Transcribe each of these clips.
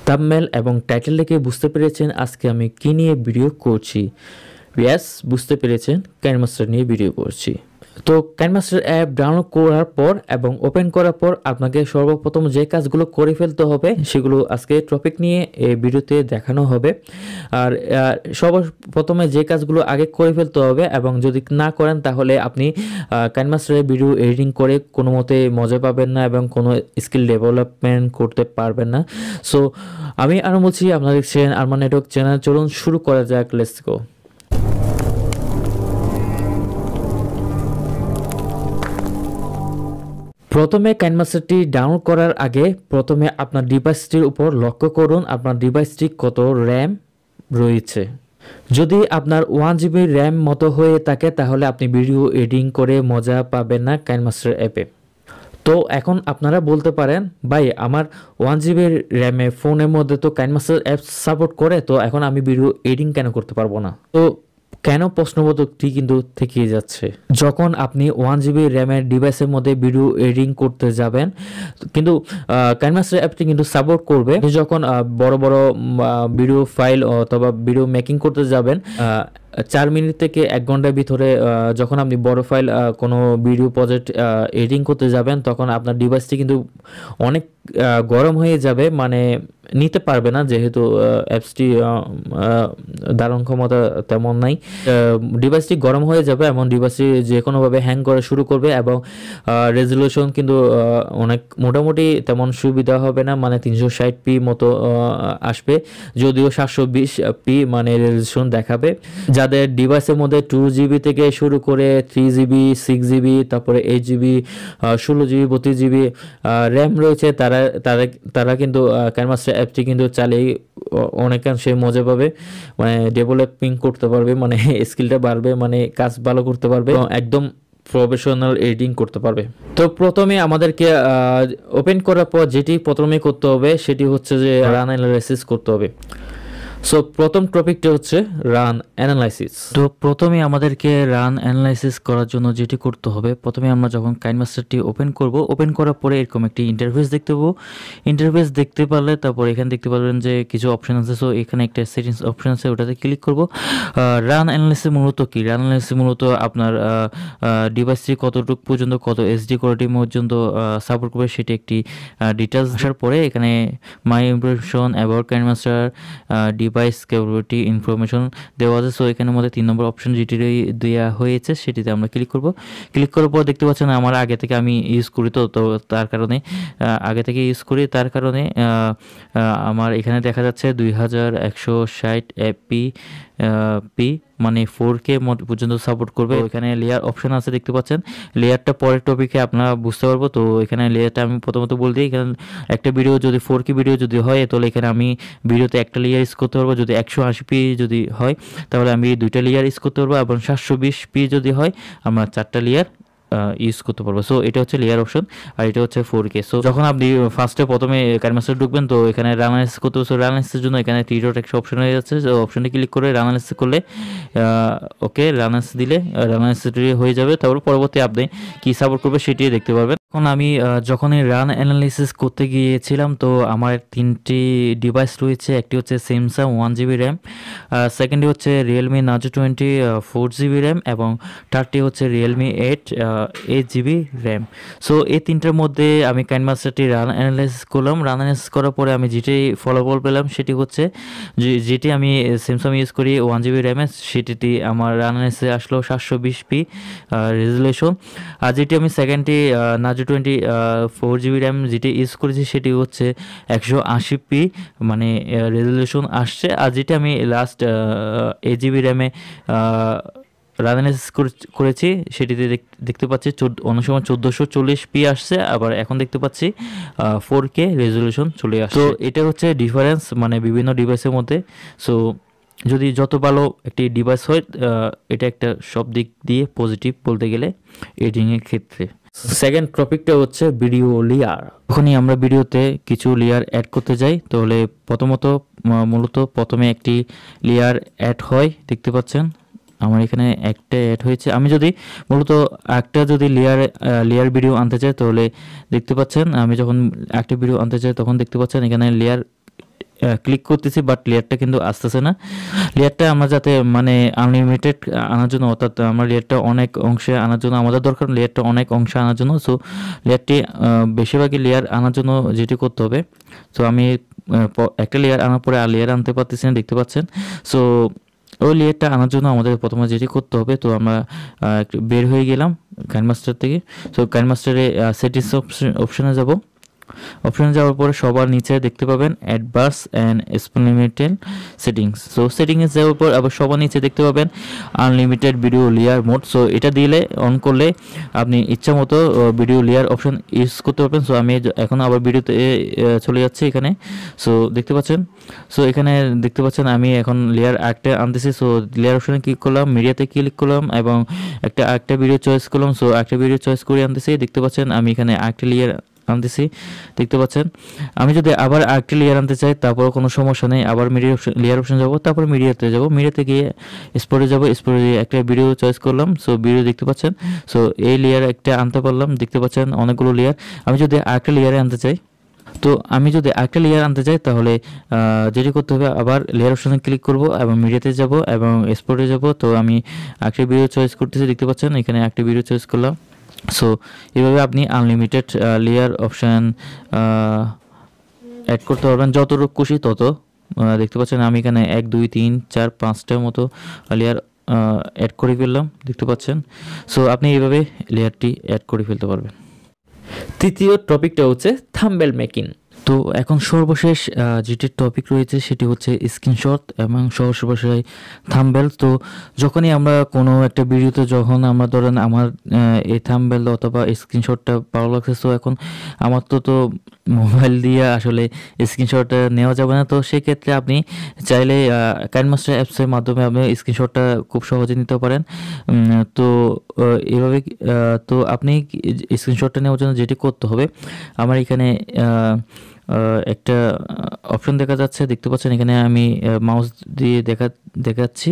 Thumbnail এবং title দেখে বুঝতে পেরেছেন আজকে আমি কি নিয়ে ভিডিও করছি। ইয়েস, বুঝতে পেরেছেন, কাইন মাস্টার নিয়ে ভিডিও করছি। তো কাইন মাস্টার অ্যাপ ডাউনলোড করার পর এবং ওপেন করার পর আপনাকে সর্বপ্রথম যে কাজগুলো করে ফেলতে হবে সেগুলো আজকে টপিক নিয়ে এই ভিডিওতে দেখানো হবে। আর সর্বপ্রথমে যে কাজগুলো আগে করে ফেলতে হবে এবং যদি না করেন তাহলে আপনি কাইন মাস্টারের ভিডিও এডিটিং করে কোনো মতে মজা পাবেন না এবং কোনো স্কিল ডেভেলপমেন্ট করতে পারবেন না। সো আমি আরও বলছি, আপনারা দেখছেন আরমান নেটওয়ার্ক চ্যানেল। চলুন শুরু করা যাক, লেটস গো। প্রথমে কাইন মাস্টারটি ডাউনলোড করার আগে প্রথমে আপনার ডিভাইসটির উপর লক্ষ্য করুন আপনার ডিভাইসটি কত র্যাম রয়েছে। যদি আপনার 1 GB র্যাম মতো হয়ে থাকে তাহলে আপনি ভিডিও এডিটিং করে মজা পাবেন না কাইন মাস্টার অ্যাপে। তো এখন আপনারা বলতে পারেন, ভাই আমার 1 GB র্যামে ফোনের মধ্যে তো কাইন মাস্টার অ্যাপ সাপোর্ট করে, তো এখন আমি ভিডিও এডিটিং কেন করতে পারবো না? তো কেন প্রশ্নবোধকটি কিন্তু থেকেই যাচ্ছে। যখন আপনি 1 GB র্যামের ডিভাইসের মধ্যে ভিডিও এডিটিং করতে যাবেন, কিন্তু কাইন মাস্টার অ্যাপটি কিন্তু সাপোর্ট করবে। যখন বড় বড় ভিডিও ফাইল অথবা ভিডিও মেকিং করতে যাবেন 4 মিনিট থেকে 1 ঘন্টার ভিতরে, যখন আপনি বড় ফাইল কোনো ভিডিও প্রজেক্ট এডিটিং করতে যাবেন তখন আপনার ডিভাইসটি কিন্তু অনেক গরম হয়ে যাবে, মানে নিতে পারবে না, যেহেতু অ্যাপসটি ধারণ ক্ষমতা তেমন নাই। ডিভাইসটি গরম হয়ে যাবে এবং ডিভাইসটি যে কোনোভাবে হ্যাং করা শুরু করবে এবং রেজলিউশন কিন্তু অনেক মোটামুটি তেমন সুবিধা হবে না, মানে 360p মতো আসবে, যদিও 720p মানে রেজলিউশন দেখাবে। যাদের ডিভাইসের মধ্যে 2 GB থেকে শুরু করে 3 GB, 6 GB, তারপরে 8 GB, 16 GB, 32 GB র্যাম রয়েছে তারা কিন্তু কাইন মাস্টার অ্যাপটি কিন্তু চালিয়ে অনেকাংশে মজা পাবে, মানে ডেভেলপিং করতে পারবে, মানে স্কিলটা বাড়বে, মানে কাজ ভালো করতে পারবে, একদম প্রফেশনাল এডিটিং করতে পারবে। তো প্রথমে আমাদেরকে ওপেন করার পর যেটি প্রথমে করতে হবে সেটি হচ্ছে যে রান অ্যানালাইসিস করতে হবে। সো প্রথম টপিকটা হচ্ছে রান অ্যানালাইসিস। তো প্রথমে আমাদেরকে রান অ্যানালাইসিস করার জন্য যেটি করতে হবে, প্রথমে আমরা যখন কাইন মাস্টারটি ওপেন করব, ওপেন করার পরে এরকম একটি ইন্টারফেস দেখতে পাবো। ইন্টারফেস দেখতে পারলে তারপর এখানে দেখতে পারবেন যে কিছু অপশন আছে। সো এখানে একটা সেটিংস অপশন আছে, ওটাতে ক্লিক করব। রান অ্যানালাইসিস মূলত কি? রান অ্যানালাইসিস মূলত আপনার ডিভাইসটি কতটুকু পর্যন্ত, কত এসডি কোয়ালিটি পর্যন্ত সাপোর্ট করবে সেটি একটি ডিটেলস আসার পরে এখানে my information, about KineMaster, device capability information দেওয়া আছে। সো এখানের মধ্যে 3 নম্বর অপশন যেটি দেওয়া হয়েছে সেটিতে আমরা ক্লিক করব। ক্লিক করার পর দেখতে পাচ্ছেন আমার আগে থেকে আমি ইউজ করি, তো তার কারণে আগে থেকে ইউজ করি, তার কারণে আমার এখানে দেখা যাচ্ছে 2160 এফপি মানে 4K পর্যন্ত সাপোর্ট করবে। এখানে লেয়ার অপশন আছে দেখতে পাচ্ছেন, লেয়ারটা পরের টপিকে আপনারা বুঝতে পারবো। তো এখানে লেয়ারটা আমি প্রথমত বলতে, এখানে একটা ভিডিও যদি 4K ভিডিও যদি হয় তাহলে এখানে আমি ভিডিওতে একটা লেয়ার ইউজ করতে পারবো। যদি 180p যদি হয় তাহলে আমি 2টা লেয়ার ইউজ করতে পারবো, এবং 720p যদি হয় আমরা 4টা লেয়ার ইউজ করতে পারবো। সো এটা হচ্ছে লেয়ার অপশন আর এটা হচ্ছে 4K। সো যখন আপনি প্রথমে কাইন মাস্টার ঢুকবেন তো এখানে রান অ্যানালাইসিস করতে হবে। সো রান অ্যানালাইসিসের জন্য এখানে 3 ডট একটা অপশন হয়ে যাচ্ছে। সো অপশনে ক্লিক করে রান অ্যানালাইসিস করলে ওকে, রান অ্যানালাইসিস দিলে রান অ্যানালাইসিস হয়ে যাবে। তারপর পরবর্তী আপনি কি সাপোর্ট করবে সেটি দেখতে পারবেন। এখন আমি যখন এই রান অ্যানালাইসিস করতে গিয়েছিলাম তো আমার 3টি ডিভাইস রয়েছে। একটি হচ্ছে স্যামসাং 1 GB র্যাম, সেকেন্ডটি হচ্ছে রিয়েলমি নার্জো 20 4 GB র্যাম, এবং থার্ডটি হচ্ছে রিয়েলমি 8 GB র্যাম। সো এই 3টার মধ্যে আমি কাইন মাস্টারটি রান অ্যানালাইসিস করলাম। রান অ্যানালাইসিস করার পরে আমি যেটি ফলাফল পেলাম সেটি হচ্ছে যেটি আমি স্যামসাং ইউজ করি 1 GB র্যামে, সেটি আমার রান অ্যানালাইসিসে আসলো 720p রেজলিউশন। আর যেটি আমি সেকেন্ডটি নার্জো 20 4 GB র্যাম যেটি ইউজ করেছি সেটি হচ্ছে 180p মানে রেজলিউশন আসছে। আর যেটি আমি লাস্ট 8 GB র্যামে রান অ্যানালাইসিস করেছি সেটিতে দেখতে পাচ্ছি অন্য সময় 1440p আসছে, আবার এখন দেখতে পাচ্ছি 4K রেজলিউশন চলে আসছে। তো এটা হচ্ছে ডিফারেন্স মানে বিভিন্ন ডিভাইসের মধ্যে। সো যদি যত ভালো একটি ডিভাইস হয় এটা একটা সব দিক দিয়ে পজিটিভ বলতে গেলে এডিটিংয়ের ক্ষেত্রে। সেকেন্ড টপিকটা হচ্ছে ভিডিও লেয়ার। যখনই আমরা ভিডিওতে কিছু লেয়ার অ্যাড করতে যাই তাহলে মূলত প্রথমে একটি লেয়ার অ্যাড হয়, দেখতে পাচ্ছেন আমার এখানে একটা অ্যাড হয়েছে। আমি যদি মূলত একটা যদি লেয়ার ভিডিও আনতে চাই তাহলে দেখতে পাচ্ছেন আমি যখন একটা ভিডিও আনতে চাই তখন দেখতে পাচ্ছেন এখানে লেয়ার ক্লিক করতেছি, বাট লেয়ারটা কিন্তু আসতেছে না। লেয়ারটা আমরা যাতে মানে আনলিমিটেড আনার জন্য, অর্থাৎ আমরা লেয়ারটা অনেক অংশে আনার জন্য আমাদের দরকার, লেয়ারটা অনেক অংশে আনার জন্য। সো লেয়ারটি বেশিরভাগই লেয়ার আনার জন্য যেটি করতে হবে, সো আমি একটা লেয়ার আনার পরে আর লেয়ার আনতে পারতেছি না, দেখতে পাচ্ছেন। সো ওই লেয়ারটা আনার জন্য আমাদের প্রথমে যেটি করতে হবে, তো আমরা একটু বের হয়ে গেলাম কাইন মাস্টার থেকে। সো কাইন মাস্টারে সেটিংস অপশনে যাব। অপশনে যাওয়ার পরে সবার নিচে দেখতে পাবেন advance and experimental settings. So সেটিংসে যাওয়ার পর আবার সবার নিচে দেখতে পাবেন unlimited video layer mode. So এটা দিলে অন করলে আপনি ইচ্ছা মতো ভিডিও লেয়ার অপশন ইউজ করতে পারবেন। সো আমি এখন আবার ভিডিওতে চলে যাচ্ছি এখানে। সো দেখতে পাচ্ছেন, সো এখানে দেখতে পাচ্ছেন আমি এখন লেয়ার একটা আনতেছি। সো লেয়ার অপশনে ক্লিক করলাম, মিডিয়াতে ক্লিক করলাম এবং একটা ভিডিও চয়েস করলাম। সো একটা ভিডিও চয়েস করে আনতেছি, দেখতে পাচ্ছেন আমি এখানে একটা লেয়ার আনতেছি, দেখতে পাচ্ছেন। আমি যদি আবার আরেকটি লেয়ার আনতে চাই তারপর কোনো সমস্যা নেই, আবার লেয়ার অপশন যাব, তারপর মিডিয়াতে যাব, মিডিয়াতে গিয়ে স্পোর্টে যাব, স্পোর্টে একটা ভিডিও চয়েস করলাম। সো ভিডিও দেখতে পাচ্ছেন। সো এই লেয়ার একটা আনতে পারলাম, দেখতে পাচ্ছেন অনেকগুলো লেয়ার। আমি যদি আরেকটা লেয়ারে আনতে চাই, তো আমি যদি একটা লেয়ার আনতে চাই তাহলে যেটি করতে হবে, আবার লেয়ার অপশনে ক্লিক করব এবং মিডিয়াতে যাব এবং এক্সপোর্টে যাব। তো আমি একটা ভিডিও চয়েস করতেছি, দেখতে পাচ্ছেন এখানে একটা ভিডিও চয়েস করলাম। সো এভাবে আপনি আনলিমিটেড লেয়ার অপশান অ্যাড করতে পারবেন, যতটুকু খুশি তত। দেখতে পাচ্ছেন আমি এখানে 1 2 3 4 5টার মতো লেয়ার অ্যাড করে ফেললাম, দেখতে পাচ্ছেন। সো আপনি এইভাবে লেয়ারটি অ্যাড করে ফেলতে পারবেন। তৃতীয় টপিকটা হচ্ছে থাম্বনেল মেকিং। তো এখন সর্বশেষ যেটি টপিক রয়েছে সেটি হচ্ছে স্ক্রিনশট এবং সহজ ভাষায় থাম্বনেল। তো যখনই আমরা কোনো একটা ভিডিওতে যখন আমরা ধরেন আমার এই থাম্বনেল অথবা স্ক্রিনশটটা ভালো লাগছে, তো এখন আমার তো মোবাইল দিয়ে আসলে স্ক্রিনশটটা নেওয়া যাবে না। তো সেক্ষেত্রে আপনি চাইলে কাইন মাস্টার অ্যাপসের মাধ্যমে আপনি স্ক্রিনশটটা খুব সহজে নিতে পারেন। তো এভাবে তো আপনি স্ক্রিনশটটা নেওয়ার জন্য যেটি করতে হবে, আমার এখানে একটা অপশন দেখা যাচ্ছে, দেখতে পাচ্ছেন এখানে আমি মাউস দিয়ে দেখাচ্ছি।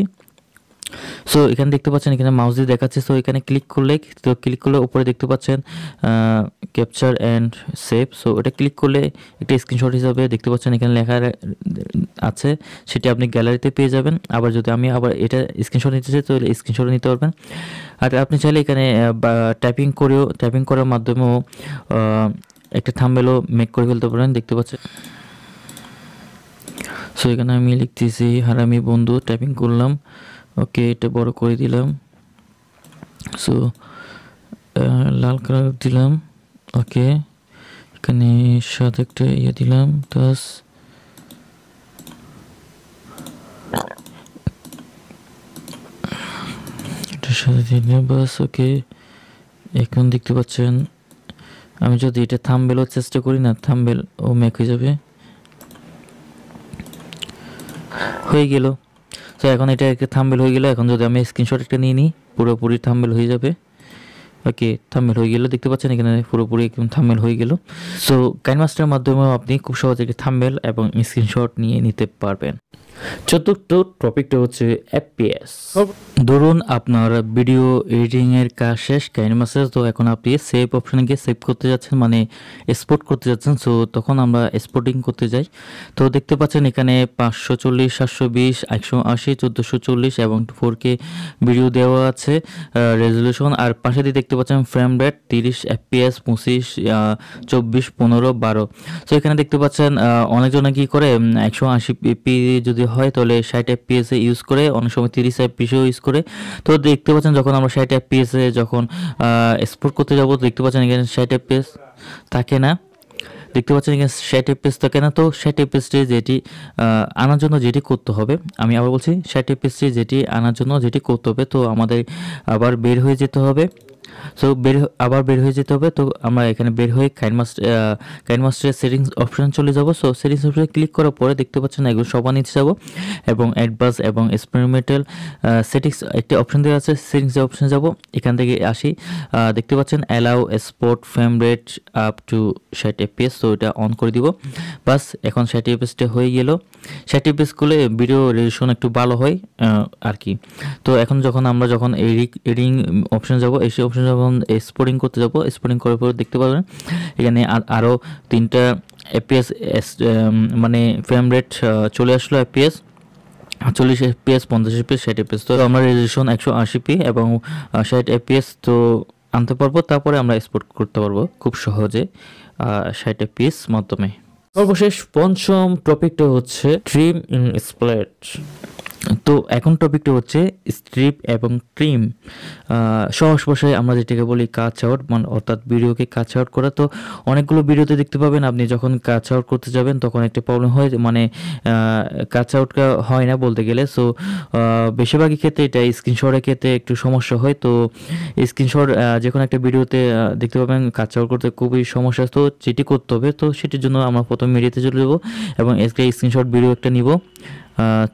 সো এখানে দেখতে পাচ্ছেন এখানে মাউস দিয়ে দেখাচ্ছে। সো এখানে ক্লিক করলে উপরে দেখতে পাচ্ছেন ক্যাপচার অ্যান্ড সেভ। সো এটা ক্লিক করলে একটা স্ক্রিনশট হিসাবে দেখতে পাচ্ছেন এখানে লেখা আছে, সেটি আপনি গ্যালারিতে পেয়ে যাবেন। আবার যদি আমি আবার এটা স্ক্রিনশট নিতে চাই তাহলে স্ক্রিনশট নিতে পারবেন। আর আপনি চাইলে এখানে টাইপিং করার মাধ্যমেও একটা থাম্বনেলও মেক করে ফেলতে পারেন, দেখতে পাচ্ছেন। সো এখানে আমি লিখতেছি হারামি বন্ধু, টাইপিং করলাম, ওকে এটা বড় করে দিলাম। সো লাল কালার দিলাম, ওকে এখানে সাথে একটা দিলাম, প্লাস এটার সাথে দিলাম, বাস ওকে। এখন দেখতে পাচ্ছেন আমি যদি এটা থাম্বনেলও চেষ্টা করি না, থাম্বনেল ও মেক হয়ে যাবে, হয়ে গেল। তো এখন এটা একটা থাম্বনেল হয়ে গেল। এখন যদি আমি স্ক্রিনশট একটা নিয়ে নিই, পুরোপুরি থাম্বনেল হয়ে যাবে। ওকে থাম্বনেল হয়ে গেল, দেখতে পাচ্ছেন এখানে পুরোপুরি একদম থাম্বনেল হয়ে গেল। সো কাইন মাস্টারের মাধ্যমেও আপনি খুব সহজে একটি থাম্বনেল এবং স্ক্রিনশট নিয়ে নিতে পারবেন। চতুর্থ টপিকটা হচ্ছে এফপিএস। ধরুন আপনার ভিডিও এডিটিং এর কাজ শেষ কাইন মাস্টার, তো এখন আপনি সেভ অপশনে গিয়ে সেভ করতে যাচ্ছেন, মানে এক্সপোর্ট করতে যাচ্ছেন। সো তখন আমরা এক্সপোর্টিং করতে যাই। তো দেখতে পাচ্ছেন এখানে 540 720 180 1440 এবং 4K ভিডিও দেওয়া আছে রেজলিউশন। আর পাশে দিয়ে দেখতে পাচ্ছেন ফ্রেম রেট 30 FPS 25 24 15 12। সো এখানে দেখতে পাচ্ছেন অনেকজনে কি করে 180p যদি হয় তাহলে 60 FPS ইউজ করে, অনেক সময় 30 FPS ইউজ করে। তো দেখতে পাচ্ছেন যখন আমরা 60 FPS যখন এক্সপোর্ট করতে যাব, দেখতে পাচ্ছেন এখানে 60 FPS থাকে না, দেখতে পাচ্ছেন এখানে 60 FPS থাকে না। তো 60 FPS যেটি আনার জন্য যেটি করতে হবে, আমি আবার বলছি 60 FPS যেটি আনার জন্য যেটি করতে হবে, তো আমাদের আবার বের হয়ে যেতে হবে। সো আবার বের হয়ে যেতে হবে। তো আমরা এখানে বের হয়ে কাইন মাস্টারের সেটিংস অপশন চলে যাব। সো সেটিংস অপশনে ক্লিক করার পরে দেখতে পাচ্ছেন এগুলো সবার নিচে যাব এবং অ্যাডভান্স এবং এক্সপেরিমেন্টাল সেটিংস একটি অপশন দেওয়া আছে, সেটিংস অপশনে যাব, এখান থেকে আসি। দেখতে পাচ্ছেন allow export frame rate up to 60 FPS। তো এটা অন করে দিব, বাস এখন 60 FPSটা হয়ে গেল। 60 FPS করলে ভিডিও রেজলিউশন একটু ভালো হয় আর কি। তো এখন আমরা যখন এডিটিং অপশন যাব, এই অপশন যখন এক্সপোর্টিং করতে যাব, এক্সপোর্টিং করার পর দেখতে পাবেন এখানে আরও 3টা এফপিএস মানে ফ্রেম রেট চলে আসলো এফপিএস 40 এফপিএস, 50 এফপিএস, 60 এফপিএস। তো আমরা রেজলিউশন 180p এবং 60 এফপিএস তো আনতে পারবো। তারপরে আমরা এক্সপোর্ট করতে পারবো খুব সহজে 60 এফপিএস মাধ্যমে। সর্বশেষ পঞ্চম টপিকটা হচ্ছে ট্রিম ইন স্প্লিট। তো এখন টপিকটা হচ্ছে স্ট্রিপ এবং ট্রিম। সহজ ভাষায় আমরা যেটাকে বলি কাচ আউট, মানে অর্থাৎ ভিডিওকে কাচ আউট করা। তো অনেকগুলো ভিডিওতে দেখতে পাবেন আপনি যখন কাচ আউট করতে যাবেন তখন একটা প্রবলেম হয়, মানে কাচ আউটটা হয় না বলতে গেলে। সো বেশিরভাগই ক্ষেত্রে এটা স্ক্রিনশটের ক্ষেত্রে একটু সমস্যা হয়। তো স্ক্রিনশট যে কোনো একটা ভিডিওতে দেখতে পাবেন কাচ আউট করতে খুবই সমস্যা। তো যেটি করতে হবে, তো সেটির জন্য আমরা প্রথম মিডিয়াতে চলে যাবো এবং একটা স্ক্রিনশট ভিডিও একটা নিব।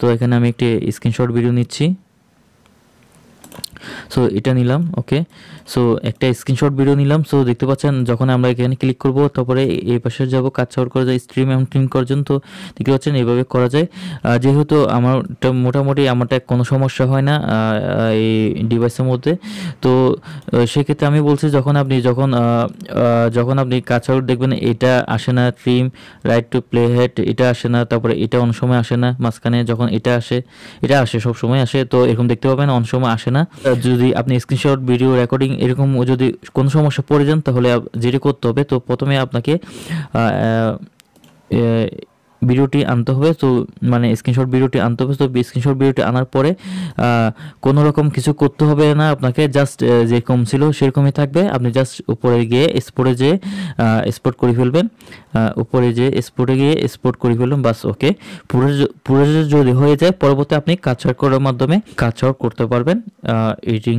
তো এখানে আমি একটি স্ক্রিনশট ভিডিও নিচ্ছি। সো এটা নিলাম, ওকে। সো একটা স্ক্রিনশট ভিডিও নিলাম। সো দেখতে পাচ্ছেন যখন আমরা এখানে ক্লিক করব তারপরে এই পাশে যাব কাজ আউট করা যায় স্ট্রিম এবং ট্রিম করার জন্য। তো দেখতে পাচ্ছেন এইভাবে করা যায়। যেহেতু আমারটা মোটামুটি আমারটা কোনো সমস্যা হয় না এই ডিভাইসের মধ্যে। তো সেক্ষেত্রে আমি বলছি যখন আপনি কাজ আউট দেখবেন এটা আসে না, trim right to play head এটা আসে না, তারপরে এটা অনেক সময় আসে না, মাঝখানে যখন এটা আসে সব সময় আসে। তো এরকম দেখতে পাবেন অনেক সময় আসে না। যদি আপনি স্ক্রিনশট ভিডিও রেকর্ডিং এরকম যদি কোনো সমস্যা পড়ে যান তাহলে যেটা করতে হবে, তো প্রথমে আপনাকে ভিডিওটি আনতে হবে। তো মানে স্ক্রিনশট ভিডিওটি আনতে হবে। তো স্ক্রিনশট ভিডিওটি আনার পরে কোনো রকম কিছু করতে হবে না আপনাকে, জাস্ট যেরকম ছিল সেরকমই থাকবে। আপনি জাস্ট উপরে গিয়ে এক্সপোর্টে যেয়ে এক্সপোর্ট করে ফেলবেন, উপরে যেয়ে এক্সপোর্টে গিয়ে এক্সপোর্ট করে ফেলবেন, বাস ওকে। পুরো যদি হয়ে যায় পরবর্তী আপনি কাজ আউট করার মাধ্যমে কাজ আউট করতে পারবেন এডিটিং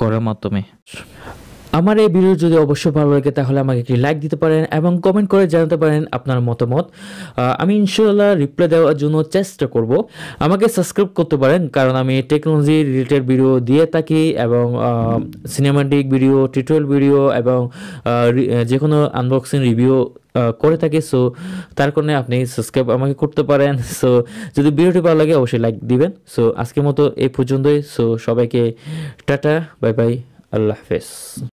করার মাধ্যমে। আমার এই ভিডিও যদি অবশ্যই ভালো লাগে তাহলে আমাকে একটি লাইক দিতে পারেন এবং কমেন্ট করে জানাতে পারেন আপনার মতামত। আমি ইনশাআল্লাহ রিপ্লাই দেওয়ার জন্য চেষ্টা করব। আমাকে সাবস্ক্রাইব করতে পারেন কারণ আমি টেকনোলজি রিলেটেড ভিডিও দিয়ে থাকি এবং সিনেমাটিক ভিডিও, টিউটোরিয়াল ভিডিও এবং যে কোনো আনবক্সিং রিভিউ করে থাকি। সো তার কারণে আপনি সাবস্ক্রাইব আমাকে করতে পারেন। সো যদি ভিডিওটি ভালো লাগে অবশ্যই লাইক দিবেন। সো আজকের মতো এই পর্যন্তই। সো সবাইকে টাটা, বাই বাই, আল্লাহ হাফেজ।